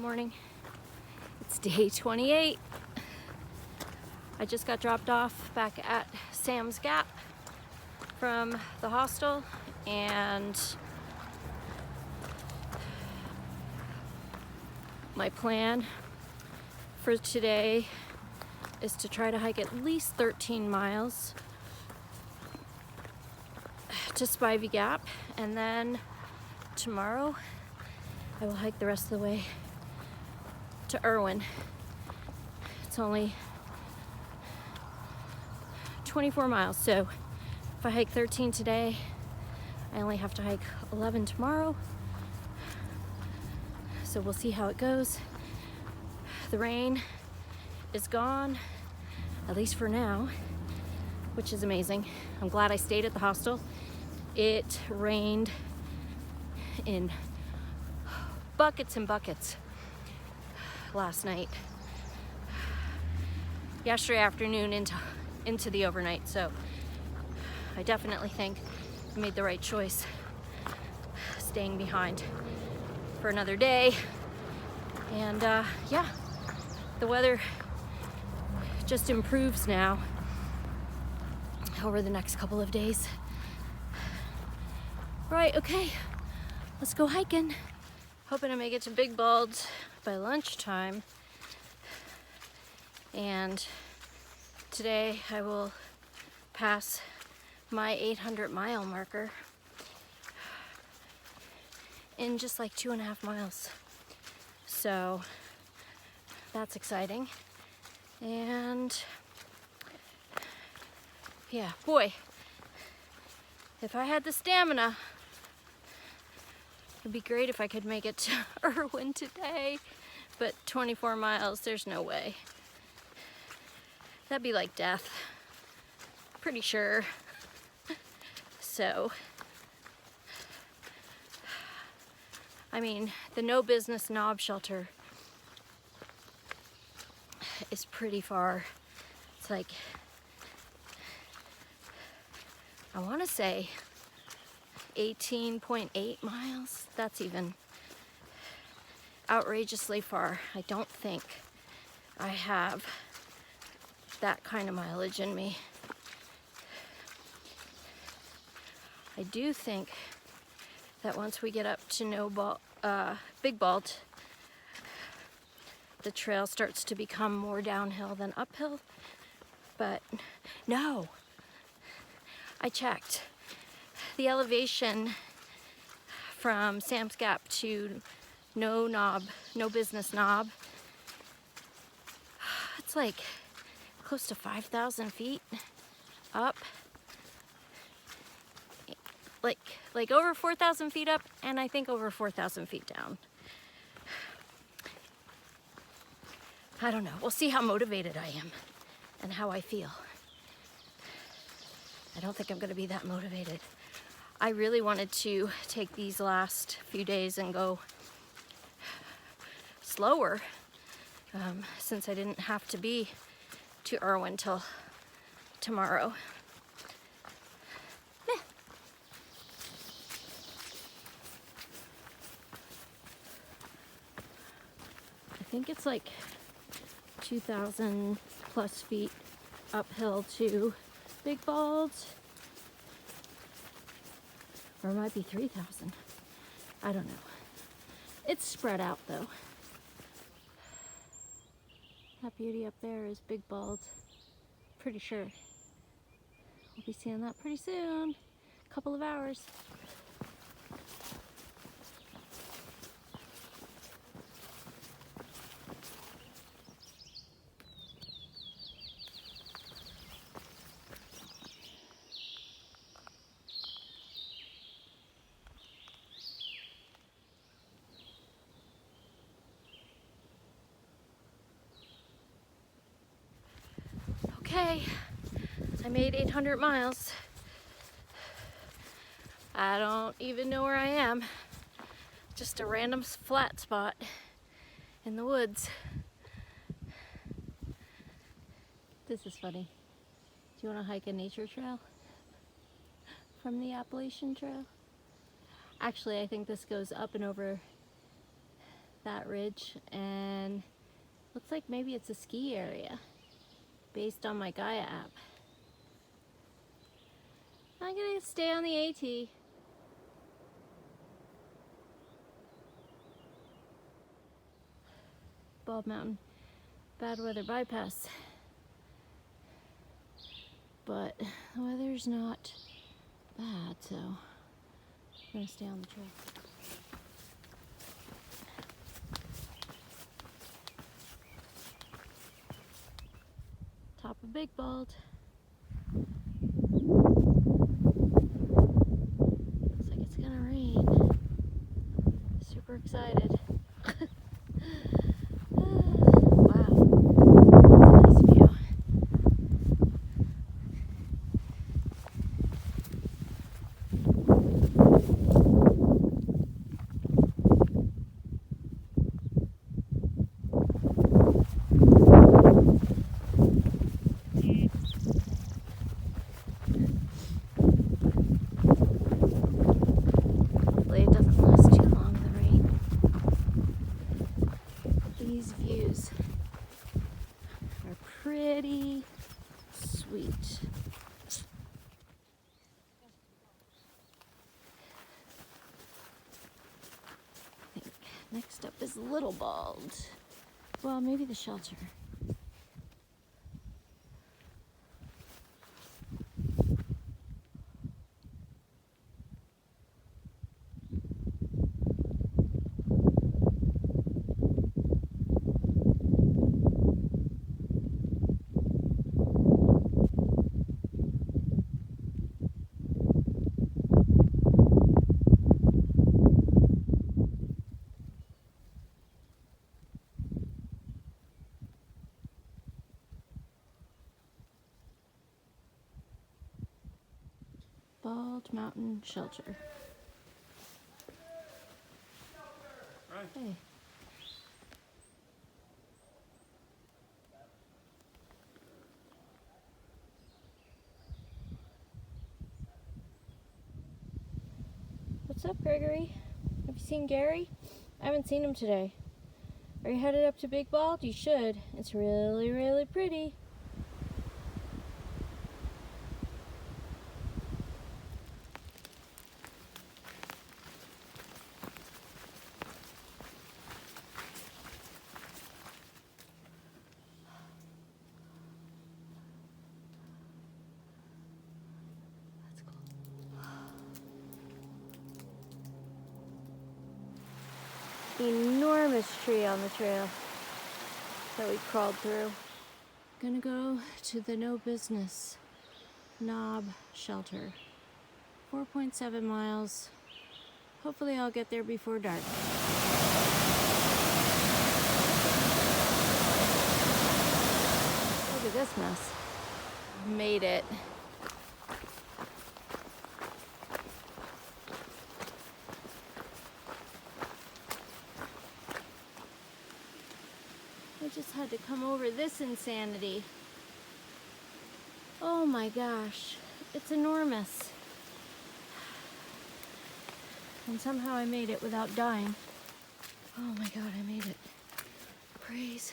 morning. It's day 28. I just got dropped off back at Sam's Gap from the hostel, and my plan for today is to try to hike at least 13 miles to Spivey Gap, and then tomorrow I will hike the rest of the way to Irwin. It's only 24 miles, so if I hike 13 today, I only have to hike 11 tomorrow. So we'll see how it goes. The rain is gone, at least for now, which is amazing. I'm glad I stayed at the hostel. It rained in buckets and buckets last night, yesterday afternoon into the overnight, so I definitely think I made the right choice staying behind for another day. And yeah, the weather just improves now over the next couple of days. Right, okay, let's go hiking. Hoping to make it to Big Bald by lunchtime. And today I will pass my 800-mile marker in just like 2.5 miles. So that's exciting. And yeah, boy, if I had the stamina, it'd be great if I could make it to Irwin today, but 24 miles, there's no way. That'd be like death, pretty sure. So, I mean, the No Business Knob Shelter is pretty far. It's like, I want to say 18.8 miles. That's even outrageously far. I don't think I have that kind of mileage in me. I do think that once we get up to Big Bald, the trail starts to become more downhill than uphill. But no, I checked. The elevation from Sam's Gap to No Business Knob, it's like close to 5,000 feet up. Like over 4,000 feet up, and I think over 4,000 feet down. I don't know. We'll see how motivated I am and how I feel. I don't think I'm going to be that motivated. I really wanted to take these last few days and go slower, since I didn't have to be to Irwin till tomorrow. I think it's like 2,000 plus feet uphill to Big Bald. Or it might be 3,000. I don't know. It's spread out though. That beauty up there is Big Bald. Pretty sure we'll be seeing that pretty soon. Couple of hours. Okay, I made 800 miles. I don't even know where I am. Just a random flat spot in the woods. This is funny. Do you want to hike a nature trail from the Appalachian Trail? Actually, I think this goes up and over that ridge, and looks like maybe it's a ski area based on my Gaia app. I'm gonna stay on the AT. Bald Mountain, bad weather bypass. But the weather's not bad, so I'm gonna stay on the trail. Top of Big Bald. Looks like it's gonna rain. Super excited. Wow, that's a nice view. Hopefully it doesn't last too long, the rain. These views are pretty sweet. I think next up is Little Bald. Well, maybe the shelter. Bald Mountain Shelter. Right. Hey. What's up, Gregory? Have you seen Gary? I haven't seen him today. Are you headed up to Big Bald? You should. It's really, really pretty. That's cool. Enormous tree on the trail that we crawled through. Gonna go to the No Business Knob Shelter. 4.7 miles. Hopefully I'll get there before dark. Look at this mess. Made it. I just had to come over this insanity. Oh my gosh, it's enormous. And somehow I made it without dying. Oh my God, I made it. Praise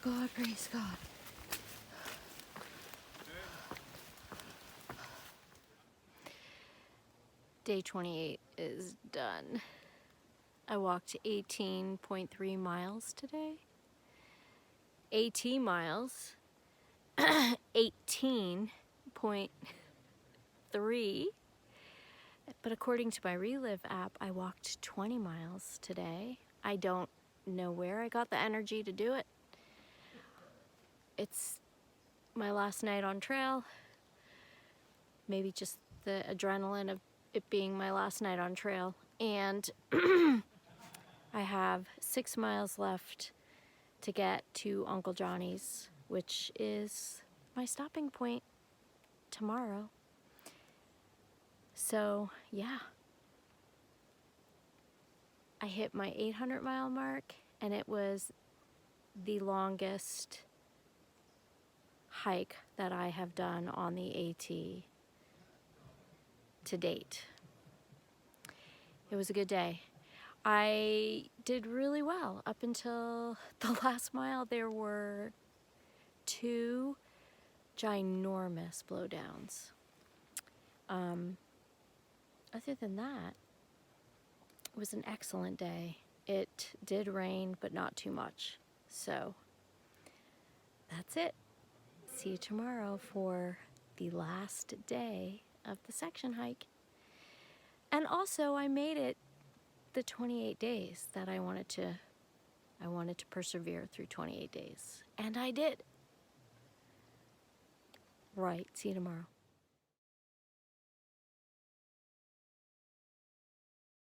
God, praise God. Day 28 is done. I walked 18.3 miles today. AT miles, 18.3. But according to my Relive app, I walked 20 miles today. I don't know where I got the energy to do it. It's my last night on trail. Maybe just the adrenaline of it being my last night on trail. And I have 6 miles left to get to Uncle Johnny's, which is my stopping point tomorrow. So, yeah. I hit my 800 mile mark, and it was the longest hike that I have done on the AT to date. It was a good day. I did really well up until the last mile. There were 2 ginormous blowdowns. Other than that, it was an excellent day. It did rain, but not too much. So that's it. See you tomorrow for the last day of the section hike. And also, I made it the 28 days that I wanted to persevere through 28 days. And I did. Right, see you tomorrow.